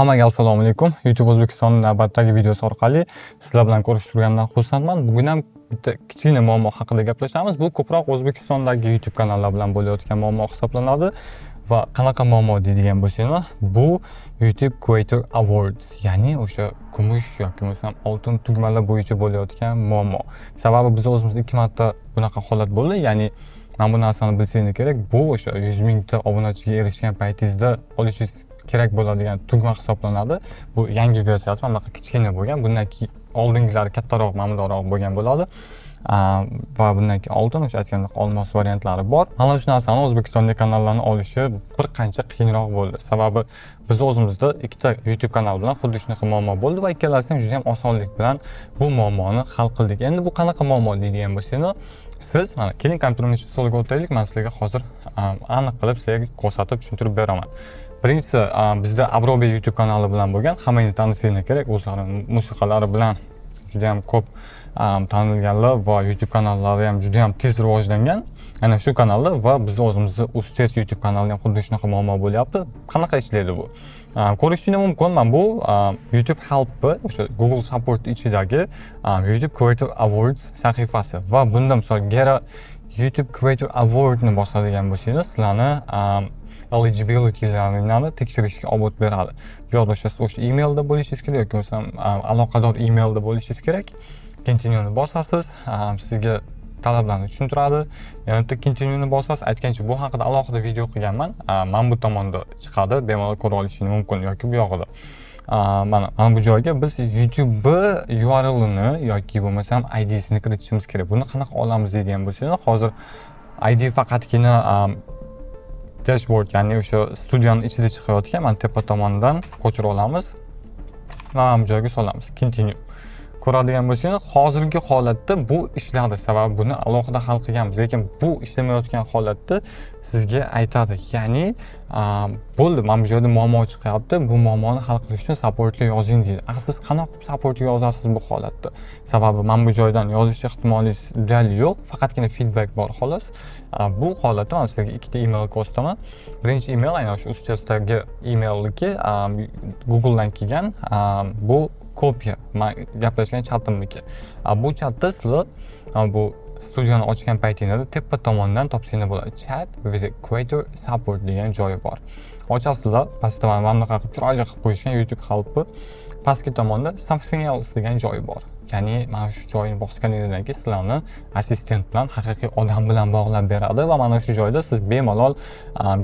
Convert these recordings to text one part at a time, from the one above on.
Hammaga assalomu alaykum. YouTube O'zbekiston navbatdagi videosi orqali sizlar bilan ko'rishtirgandan xursandman. Bugun ham bitta kichkina muammo haqida gaplashamiz. Bu ko'proq O'zbekistondagi YouTube kanallar bilan bo'layotgan muammo hisoblanadi. Va qanaqa muammo deydigan bo'lsanglar, bu YouTube Creator Awards, ya'ni o'sha kumush yoki bo'lmasam oltin tugmalar bo'yicha bo'layotgan muammo. Sababi biz o'zimizda 2 marta bunaqa holat bo'ldi, ya'ni mana bu narsani bilsangiz kerak, bu o'sha 100 mingta obunachiga erishgan paytingizda olishingiz kerak bo'ladigan tugma hisoblanadi. Bu yangi versiyasi mana bunaqa kichkina bo'lgan. Bundan keyin oldingilari kattaroq, ma'lumotliroq bo'lgan bo'ladi. Va bundan keyin oltin, o'sha aytgandek olmos variantlari bor. Mana shu narsani O'zbekistonda kanallarni olishi bir qancha qiyinroq bo'ldi. Sababi biz o'zimizda ikkita YouTube kanal bilan xuddi shunaqa muammo bo'ldi va ikkalasi ham juda ham osonlik bilan bu muammoni hal qildik. Endi bu qanaqa muammo deydigan bo'lsangiz, siz mana keling kompyuterni stoliga o'tiraylik. Men sizlarga hozir aniq qilib sizlarga ko'rsatib tushuntirib beraman. Birinchisi, bizda Abrobey YouTube kanali bilan bo'lgan, hammangni tanishingiz kerak, o'zlarining musiqalari bilan juda ham ko'p tanilganlar va YouTube kanallari ham juda ham tez rivojlangan. Ana shu kanalda va biz o'zimizning Ustex YouTube kanalida ham xuddi shunaqa muammo bo'lyapti. Qanaqa ishlaydi bu? Ko'rishingiz mumkin, men bu YouTube Help, o'sha Google Support ichidagi YouTube Creator Awards sahifasi va bunda misol gara YouTube Creator Awardni bosadigan bo'lsangiz, sizlarni eligibility'larini tekshirishga olib beradi. Bu yerda o'sha emailda bo'lishingiz kerak yoki bo'lmasam aloqador emailda bo'lishingiz kerak. Continue'ni bosasiz, sizga talablarni tushuntiradi. Yana bitta continue'ni bosasiz. Aytgancha bu haqida alohida video qilganman. Mana bu tomonda chiqadi, bemalol ko'ra olishingiz mumkin yoki bu yog'ida. Mana bu joyga biz YouTube URL'ini yoki bo'lmasam ID'sini kiritishimiz kerak. Buni qanaqa olamiz deydigan bo'lsangiz, hozir ID faqatgina dashboard, ya'ni o'sha studiyaning ichida chiqayotgan mana tepa tomonidan ko'chirib olamiz va bu joyga solamiz. Continue. Ko'radigan bo'lsangiz, hozirgi holatda bu ishladi, sababi buni alohida hal qilganmiz, lekin bu ishlamayotgan holatda sizga aytadi. Ya'ni bo'ldi, mana bu joyda muammo chiqyapti, bu muammoni hal qilish uchun supportga yozing deydi. Siz qanaqa supportga yozasiz bu holatda? Sababi mana bu joydan yozish ehtimolingiz deyarli yo'q, faqatgina feedback bor xolos. Bu holatda men sizga ikkita email ko'rsataman. Birinchi email aynan shu Ustex'dagi emailniki, Google'dan kelgan, bu kopiya, men gaplashgan chatimniki. Bu chatda sizlar bu studiyani ochgan paytingizda tepa tomondan topsangiz bo'ladi. Chat with Creator Support degan joyi bor. Ochasizlar, pastda mana bunaqa qilib chiroyli qilib qo'yishgan YouTube Help. Pastki tomonda Something Else degan joyi bor. Ya'ni mana shu joyni bosganingizdan keyin sizlarni assistent bilan, haqiqiy odam bilan bog'lab beradi va mana shu joyda siz bemalol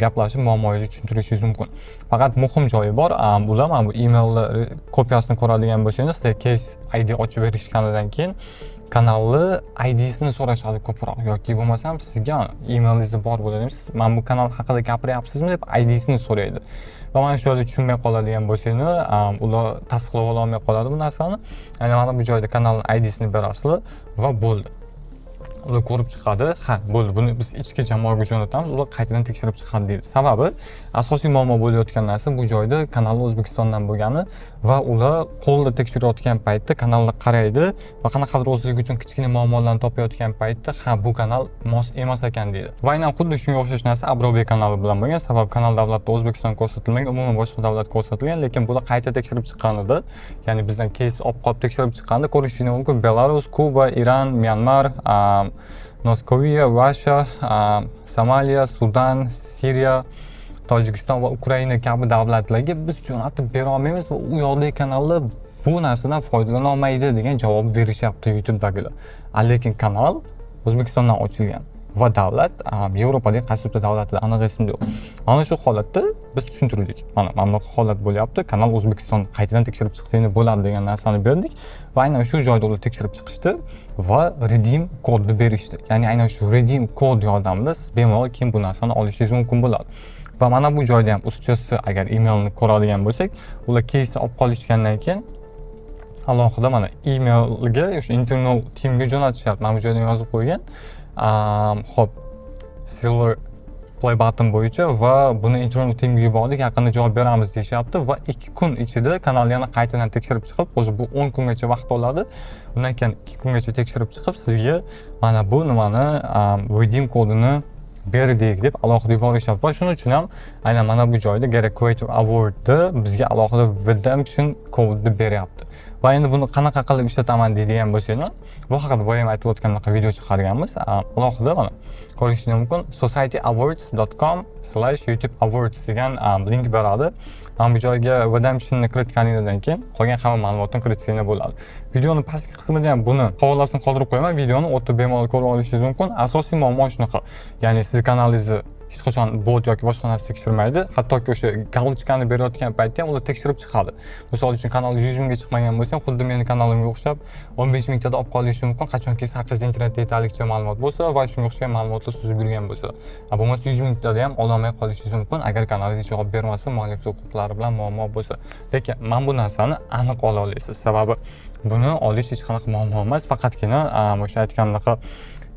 gaplashib muammongizni tushuntirishingiz mumkin. Faqat muhim joyi bor. Bular mana bu emaillar kopiyasini ko'radigan bo'lsangiz, case ID ochib berishganidan keyin kanalni ID'sini so'rashadi ko'proq yoki bo'lmasam sizga emailingizda bor bo'ladi. Mana bu kanal haqida gapiryapsizmi deb ID'sini so'raydi. Va mana shu joyda tushunmay qoladigan bo'lsangiz, ular tasdiqlab ola olmay qoladi bu narsani. Ya'ni mana bu joyda kanalning ID'sini berasizlar va bo'ldi. Ular ko'rib chiqadi, ha, bo'ldi, buni biz ichki jamoaga jo'natamiz, ular qaytadan tekshirib chiqadi deydi. Sababi asosiy muammo bo'layotgan narsa bu joyda kanal O'zbekistondan bo'lgani va ular qo'lda tekshirayotgan paytda kanalni qaraydi va qanaqadir o'zligi uchun kichkina muammolarni topayotgan paytda, ha, bu kanal mos emas ekan deydi. Va aynan xuddi shunga o'xshash narsa Abrobey kanali bilan bo'lgan. Sababi kanal davlatda O'zbekiston ko'rsatilmagan, umuman boshqa davlat ko'rsatilgan, lekin bular qayta tekshirib chiqqanida, ya'ni bizdan case olib qolib tekshirib chiqqanda ko'rishingiz mumkin, Belarus, Kuba, Iran, Myanmar, North Korea, Russia, Somaliya, Sudan, Siriya, Tojikiston va Ukraina kabi davlatlarga biz jo'natib bera olmaymiz va u yoqdagi kanallar bu narsadan foydalana olmaydi degan javob berishyapti YouTube'dagilar. Lekin kanal O'zbekistondan ochilgan va davlat Yevropadagi qaysi bitta davlatida aniq esimda yo'q. Mana shu holatda biz tushuntirdik. Mana bunaqa holat bo'lyapti. Kanal O'zbekiston qaytadan tekshirib chiqsangiz bo'ladi degan narsani berdik va aynan shu joyda ular tekshirib chiqishdi va redeem kodni berishdi. Ya'ni aynan shu redeem kod yordamida siz bemalol keyin bu narsani olishingiz mumkin bo'ladi. Va mana bu joyda ham ustchasi agar emailni ko'radigan bo'lsak, ular case olib qolishgandan keyin alohida mana emailga o'sha internal teamga jo'natishyapti. Mana bu joyda yozib qo'ygan. Xo'p, Silver Play button bo'yicha va buni internal teamga yubordik, yaqinda javob beramiz deyishyapti va 2 kun ichida kanal yana qaytadan tekshirib chiqib, o'zi bu 10 kungacha vaqt oladi. Undan keyin 2 kungacha tekshirib chiqib, sizga mana bu nimani redeem kodini berdik deb alohida yuborishyapti va shuning uchun ham aynan mana bu joyda gerek Creative Award'da bizga alohida redemption kodni beryapti. Va endi buni qanaqa qilib ishlataman deydigan bo'lsanglar, bu haqida boya ham aytib o'tgandaqa video chiqarganmiz. Alohida mana ko'rishingiz mumkin. societyawards.com/YouTube awards degan link beradi. Bu joyga redemptionni kiritganingizdan keyin qolgan hamma ma'lumotni kiritsanglar bo'ladi. Videoni pastki qismida ham buni havolasini qoldirib qo'yaman. Videoni o'tib bemalol ko'rib olishingiz mumkin. Asosiy muammo shunaqa. Ya'ni siz kanalingizni hech qachon bot yoki boshqa narsa tekshirmaydi. Hattoki o'sha galotchkani berayotgan paytda ham ular tekshirib chiqadi. Misol uchun kanal 100 mingga chiqmagan bo'lsa, xuddi meni kanalimga o'xshab 15 mingtada olib qolishi mumkin. Qachonki sakkiz internetda yetarlicha ma'lumot bo'lsa va shunga o'xshagan ma'lumotlar suzib yurgan bo'lsa. Bo'lmasa 100 mingtada ham ololmay qolishingiz mumkin agar kanalingiz javob bermasa, muallif huquqlari bilan muammo bo'lsa. Lekin men bu narsani aniq ola olasiz. Sababi buni olish hech qanaqa muammo emas, faqatgina o'sha aytganimdek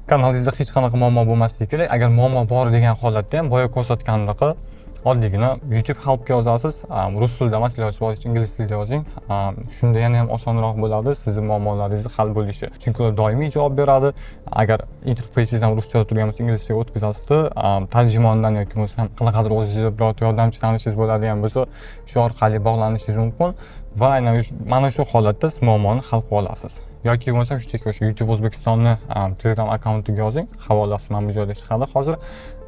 kanalingizda hech qanaqa muammo bo'lmasligi kerak. Agar muammo bor degan holatda ham boya ko'rsatganimdek oddiygina YouTube helpga yozasiz. Rus tilida emas, iloji boricha ingliz tilida yozing. Shunda yana ham osonroq bo'ladi sizning muammolaringizni hal bo'lishi. Chunki ular doimiy javob beradi. Agar interfeysingiz ham ruschada turgan bo'lsa, inglizchaga o'tkazasizda, tarjimondan yoki bo'lmasam qanaqadir o'zingizga biror yordamchi tanishingiz bo'ladigan bo'lsa, shu orqali bog'lanishingiz mumkin va aynan mana shu holatda siz muammoni hal qila olasiz. Yoki bo'lmasa shunday o'sha YouTube O'zbekistonni Telegram akkauntiga yozing. Havolasi mana bu joyda chiqadi hozir.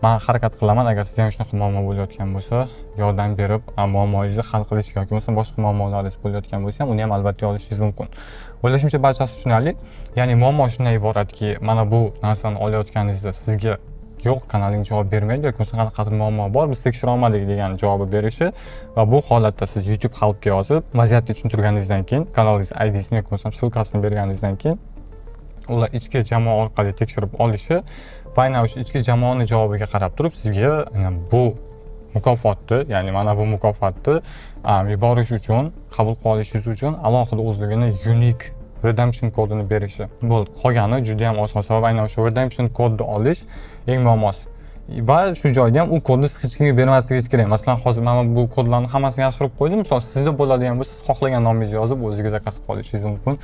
Men harakat qilaman agar sizda ham shunaqa muammo bo'layotgan bo'lsa, yordam berib muammongizni hal qilishga yoki bo'lmasa boshqa muammolaringiz bo'layotgan bo'lsa ham uni ham albatta olishingiz mumkin. O'ylashimcha barchasi tushunarli. Ya'ni muammo shundan iboratki, mana bu narsani olayotganingizda sizga yo'q, kanaling javob bermaydi yoki bo'lmasa qanaqadir muammo bor, biz tekshira olmadik degan javobi berishi va bu holatda siz YouTube helpga yozib, vaziyatni tushuntirganingizdan keyin, kanalingiz ID'sini yoki bo'lmasa ссылкасini berganingizdan keyin ular ichki jamoa orqali tekshirib olishi va aynan o'sha ichki jamoaning javobiga qarab turib sizga bu mukofotni, ya'ni mana bu mukofotni yuborish uchun, qabul qila olishingiz uchun alohida o'zligini unique redemption kodini berishi. Bo'ldi. Qolgani juda ham oson. Sababi aynan o'sha redemption kodni olish eng muammosi. Va shu joyda ham u kodni hech kimga bermasligingiz kerak. Masalan, hozir men bu kodlarni hammasini yashirib qo'ydim. Misol sizda bo'ladigan bo'lsa, siz xohlagan nomingizni yozib o'zingiz zakaz qolishingiz mumkin.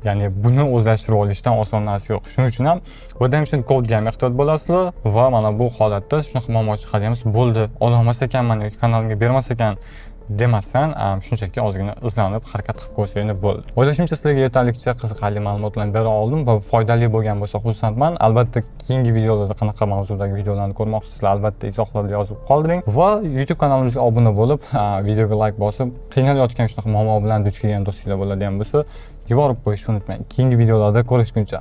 Ya'ni buni o'zlashtirib olishdan oson narsa yo'q. Shuning uchun ham redemption kodga ham ehtiyot bo'lasizlar va mana bu holatda shunaqa muammo chiqadigan bo'lsa, bo'ldi, ololmas ekanman yoki kanalimga bermas ekan demasdan, shunchaki ozgina izlanib harakat qilib ko'rsanglar bo'ldi. O'ylashimcha sizlarga yetarlicha qiziqarli ma'lumotlarni bera oldim va foydali bo'lgan bo'lsa xursandman. Albatta keyingi videolarda qanaqa mavzudagi videolarni ko'rmoqchisizlar, albatta izohlarda yozib qoldiring va YouTube kanalimizga obuna bo'lib, videoga like bosib, qiynalayotgan shunaqa muammo bilan duch kelgan do'stlar bo'ladigan bo'lsa, yuborib qo'yishni unutmang. Keyingi videolarda ko'rishguncha